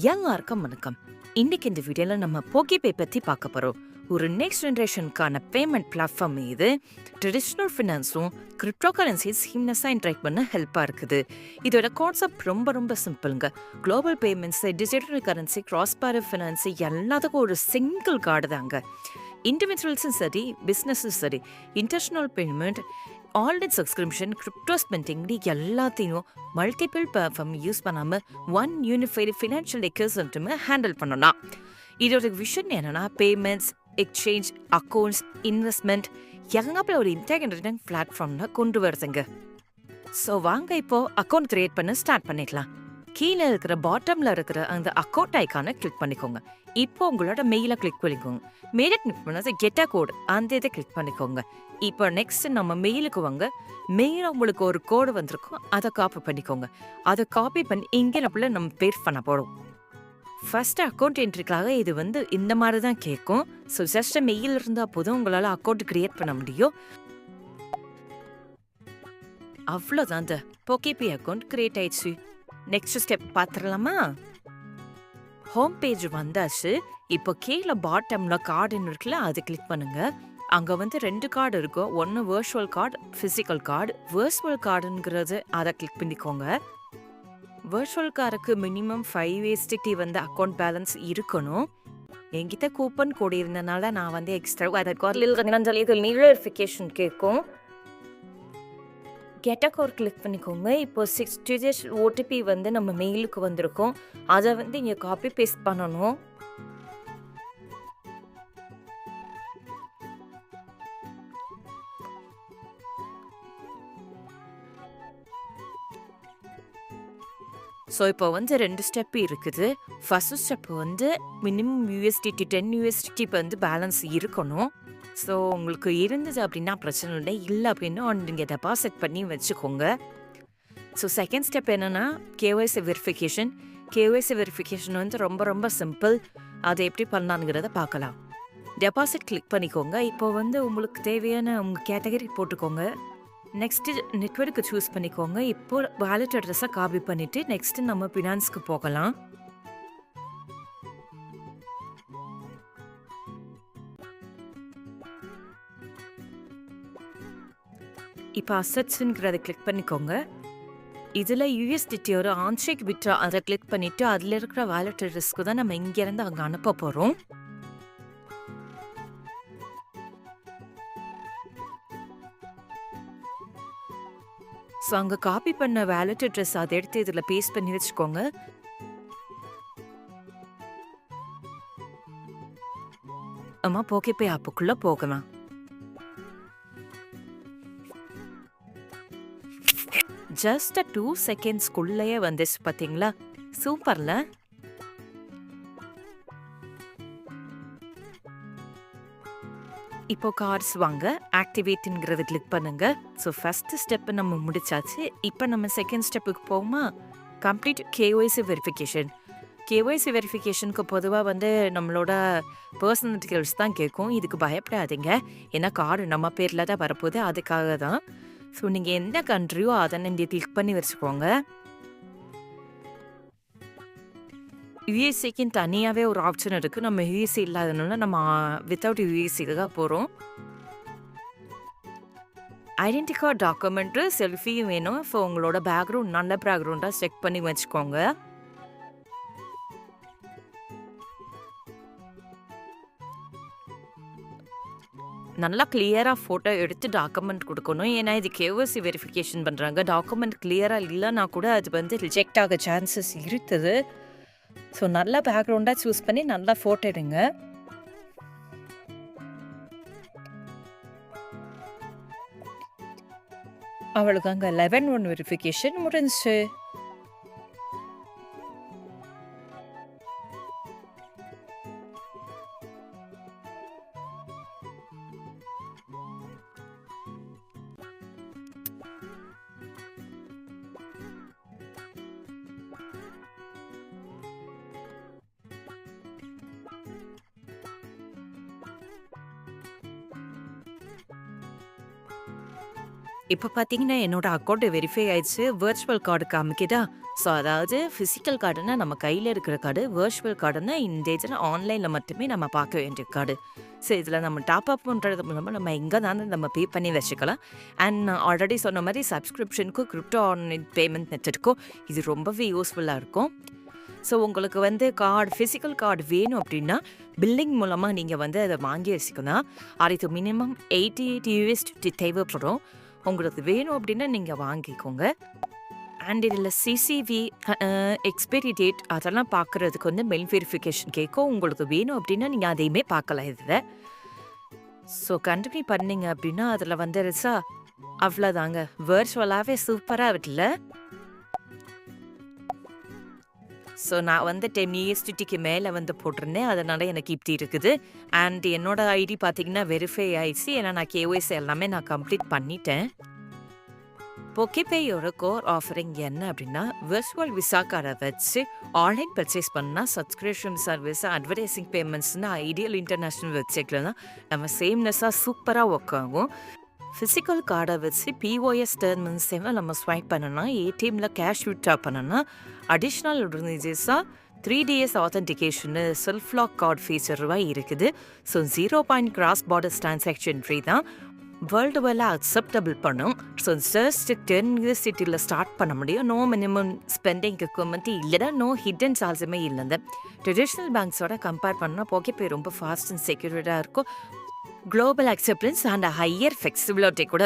எல்லாருக்கும் வணக்கம். இன்னைக்கு இந்த வீடியோல நம்ம போகிபே பத்தி பார்க்க போறோம். ஒரு நெக்ஸ்ட் ஜெனரேஷனுக்கான பேமெண்ட் பிளாட்ஃபார்ம் இது ட்ரெடிஷ்னல் ஃபினான்ஸும் கிரிப்டோ கரன்சிஸ் சீம்லெஸ்ஸாக இன்ட்ராக்ட் பண்ண ஹெல்ப்பாக இருக்குது. இதோட கான்செப்ட் ரொம்ப சிம்பிளுங்க. Global payments, digital currency, cross border finance எல்லாத்துக்கும் ஒரு சிங்கிள் கார்டு தாங்க. இண்டிவிஜுவல்ஸும் சரி, பிஸ்னஸும் சரி, international payment, online subscription, crypto spending எல்லாத்தையும் மல்டிபிள் பிளாட்ஃபார்ம் யூஸ் பண்ணாமல் ஒன் யூனிஃபைடு ஃபினான்ஷியல் எக்கோசிஸ்டமை ஹேண்டில் பண்ணலாம். இதோட விஷன் என்னன்னா பேமெண்ட்ஸ், எக்ஸ்சேஞ்ச், அக்கௌண்ட்ஸ், இன்வெஸ்ட்மெண்ட் எல்லாமே ஒரு இன்டெகிரேட்டட் பிளாட்ஃபார்ம்ல கொண்டு வருதுங்க. ஸோ வாங்க இப்போ அக்கௌண்ட் கிரியேட் பண்ண ஸ்டார்ட் பண்ணிக்கலாம். கீழே இருக்கிற பாட்டம்ல இருக்கிற அந்த அக்கௌண்ட் ஐக்கானை கிளிக் பண்ணிக்கோங்க. இப்போ உங்களோட மெயிலை கிளிக் பண்ணிக்கோங்க. மெயிலை கிளிக் பண்ணது கெட் அ கோடு அந்த இதை கிளிக் பண்ணிக்கோங்க. இப்போ நெக்ஸ்ட் நம்ம மெயிலுக்கு வாங்க. மெயில் உங்களுக்கு ஒரு கோடு வந்திருக்கும், அதை காப்பி பண்ணிக்கோங்க. அதை காப்பி பண்ணி இங்கே நம்ம பேஸ்ட் பண்ண போகிறோம். ஃபர்ஸ்ட் அக்கௌண்ட் என்ட்ரிக்காக இது இந்த மாதிரி தான் கேட்கும். ஸோ ஜஸ்ட் மெயில் இருந்தால் போதும், உங்களால் அக்கௌண்ட் கிரியேட் பண்ண முடியும். அவ்வளோதான், இந்த போகிபே அக்கௌண்ட் கிரியேட் ஆயிடுச்சு. நெக்ஸ்ட் ஸ்டெப் பார்த்துடலாமா? ஹோம் பேஜ் வந்தாச்சு. இப்போ கீழே பாட்டம்ல கார்டுன்னு இருக்குல்ல, அது கிளிக் பண்ணுங்க. அங்கே 2 கார்டு இருக்கும். ஒன்று virtual card, physical card. Virtual கார்டுங்கிறது அதை கிளிக் பண்ணிக்கோங்க. வர்ச்சுவல் கார்டுக்கு மினிமம் 5 USDT அக்கௌண்ட் பேலன்ஸ் இருக்கணும். என்கிட்ட கூப்பன் கோடி இருந்தனால நான் எக்ஸ்ட்ரா அதை வெரிஃபிகேஷன் கேட்கும். கெட் அ கோட் கிளிக் பண்ணிக்கோங்க. இப்போ 6 digit OTP நம்ம மெயிலுக்கு வந்திருக்கோம். அதை இங்கே காப்பி பேஸ்ட் பண்ணணும். ஸோ இப்போ 2 ஸ்டெப் இருக்குது. First step minimum USDT 10 USDT balance இருக்கணும். ஸோ உங்களுக்கு இருந்தது அப்படின்னா பிரச்சனை இல்லை அப்படின்னா நீங்கள் டெபாசிட் பண்ணி வச்சுக்கோங்க. ஸோ செகண்ட் ஸ்டெப் என்னென்னா KYC வெரிஃபிகேஷன். KYC வெரிஃபிகேஷன் ரொம்ப சிம்பிள். அதை எப்படி பண்ணலாங்கிறத பார்க்கலாம். டெபாசிட் கிளிக் பண்ணிக்கோங்க. இப்போ உங்களுக்கு தேவையான உங்கள் கேட்டகரி போட்டுக்கோங்க. நெக்ஸ்ட்டு நெட்வொர்க்கு சூஸ் பண்ணிக்கோங்க. இப்போ வாலெட் அட்ரஸை காப்பி பண்ணிவிட்டு நெக்ஸ்ட்டு நம்ம ஃபினான்ஸ்க்கு போகலாம். இப்போ அசட்ஸுங்கிறத கிளிக் பண்ணிக்கோங்க. இதில் USDT ஒரு ஆன்ஷேக் விட்ரா அதை கிளிக் பண்ணிவிட்டு அதில் இருக்கிற வாலெட் அட்ரஸ்க்கு தான் நம்ம இங்கேருந்து அங்கே அனுப்ப போகிறோம். ஸோ அங்கே காப்பி பண்ண வாலெட் அட்ரஸ் அதை எடுத்து இதில் பேஸ்ட் பண்ணி வச்சுக்கோங்க. அம்மா போகிபே ஆப்புக்குள்ளே போகலாம். ஜஸ்ட் 2 செகண்ட்ஸ்க்குள்ளேயே வந்துச்சு பார்த்தீங்களா? சூப்பர்ல. இப்போ கார்ட்ஸ் வாங்க, ஆக்டிவேட்டுங்கிறத கிளிக் பண்ணுங்க. ஸோ ஃபர்ஸ்ட் ஸ்டெப் நம்ம முடிச்சாச்சு. இப்போ நம்ம செகண்ட் ஸ்டெப்புக்கு போகுமா? Complete KYC verification. KYC வெரிஃபிகேஷனுக்கு பொதுவாக நம்மளோட பர்சனல் டீட்டெயில்ஸ் தான் கேட்கும். இதுக்கு பயப்படாதீங்க, ஏன்னா கார்டு நம்ம பேரில் தான் வரப்போகுது, அதுக்காக தான். ஸோ நீங்கள் எந்த கண்ட்ரியோ அதை நீங்கள் கிளிக் பண்ணி வச்சுக்கோங்க. USAக்குன்னு தனியாகவே ஒரு ஆப்ஷன் இருக்குது. நம்ம USA இல்லாதனால நம்ம வித்தவுட் USAக்கு தான் போகிறோம். ஐடென்டி கார்டு, டாக்குமெண்ட்டு, செல்ஃபியும் வேணும். ஸோ உங்களோட பேக்ரவுண்ட் நல்ல பேக்ரவுண்டாக செக் பண்ணி வச்சுக்கோங்க. நல்லா கிளியராக ஃபோட்டோ எடுத்து டாக்குமெண்ட் கொடுக்கணும். ஏன்னா இது KYC வெரிஃபிகேஷன் பண்ணுறாங்க. டாக்குமெண்ட் கிளியராக இல்லைன்னா கூட அது ரிஜெக்ட் ஆக சான்சஸ் இருக்குது. ஸோ நல்ல பேக்ரவுண்டாக சூஸ் பண்ணி நல்லா ஃபோட்டோ எடுங்க. அவளுக்கு அங்கே 11/1 வெரிஃபிகேஷன் முடிஞ்சிச்சு. இப்போ பார்த்தீங்கன்னா, என்னோட அக்கவுண்ட் வெரிஃபை ஆயிடுச்சு. விர்ச்சுவல் கார்டு காமிக்குதா? ஸோ அதாவது ஃபிசிக்கல் கார்டுன்னா நம்ம கையில இருக்கிற கார்டு. விர்ச்சுவல் கார்டுன்னா இந்த இதில ஆன்லைன்ல மட்டுமே நம்ம பார்க்க வேண்டிய கார்டு. ஸோ இதில நம்ம டாப் அப் பண்றது மூலமா நம்ம எங்கனாலும் நம்ம பே பண்ணி வச்சுக்கலாம். அண்ட் நான் ஆல்ரெடி சொன்ன மாரி சப்ஸ்கிரிப்ஷனுக்கும், கிரிப்டோ ஆன்லைன் பேமெண்ட் மெத்தடுக்கும் இது ரொம்பவே யூஸ்ஃபுல்லா இருக்கும். ஸோ உங்களுக்கு வந்து ஃபிசிக்கல் கார்டு வேணும் அப்படின்னா, பில்லிங் மூலமா நீங்க வந்து அத வாங்கி வச்சுக்கலாம். அதுக்கு மினிமம் $88 தேவைப்படும். உங்களுக்கு வேணும் அப்படின்னா நீங்க வாங்கிக்கோங்க. அண்ட் இதில சிசிவி, எக்ஸ்பைரி டேட் அதெல்லாம் பார்க்குறதுக்கு வந்து மெயில் வெரிஃபிகேஷன் கேட்கும். உங்களுக்கு வேணும் அப்படின்னா நீங்க அதையுமே பார்க்கலாம் இதில. ஸோ கன்டினியூ பண்ணீங்க அப்படின்னா அதில வந்துருச்சா, அவ்வளோதாங்க. விர்ச்சுவலாவே சூப்பரா இருக்குல்ல? ஸோ நான் வந்து 10 ESDTக்கு மேல வந்து போட்டிருந்தேன். அதனால எனக்கு இப்படி இருக்குது. அண்ட் என்னோட ஐடி பார்த்தீங்கன்னா வெரிஃபை ஆயிடுச்சு. ஏன்னா நான் கேஒய்சி எல்லாமே நான் கம்ப்ளீட் பண்ணிட்டேன். போக்கிபேயோட கோர் ஆஃபரிங் என்ன அப்படின்னா, விர்ச்சுவல் விசா கார்டை வச்சு ஆன்லைன் பர்ச்சேஸ் பண்ணால் சப்ஸ்கிரிப்ஷன் சர்வீஸ், அட்வர்டைசிங் பேமெண்ட்ஸ்னு ஐடியல் இன்டர்நேஷ்னல் வெப்சைட்டில் தான் நம்ம சேம்னஸாக சூப்பராக ஒர்க் ஆகும். ஃபிசிக்கல் கார்டை வச்சு பிஓஎஸ் டெர்மினல்ஸை நம்ம ஸ்வைப் பண்ணனா, ஏடிஎம்ல கேஷ் விட்ரா பண்ணனா, அடிஷ்னல் அட்வான்டேஜஸாக 3DS authentication, self lock card ஃபீச்சர்வாக இருக்குது. So 0 cross borders transaction free தான். வேர்ல்டு வைடாக அக்செப்டபிள் பண்ணும். ஸோ ஜஸ்ட் 10 USDTயில் ஸ்டார்ட் பண்ண முடியும். நோ மினிமம் ஸ்பெண்டிங் ரெக்வயர்மெண்ட் இல்லைனா நோ ஹிடன் சார்ஜுமே இல்லைங்க. ட்ரெடிஷ்னல் பேங்க்ஸோட கம்பேர் பண்ணால் போக்கிபே ரொம்ப ஃபாஸ்ட் அண்ட் செக்யூர்டாக இருக்கும். Global acceptance and higher flexibility கூட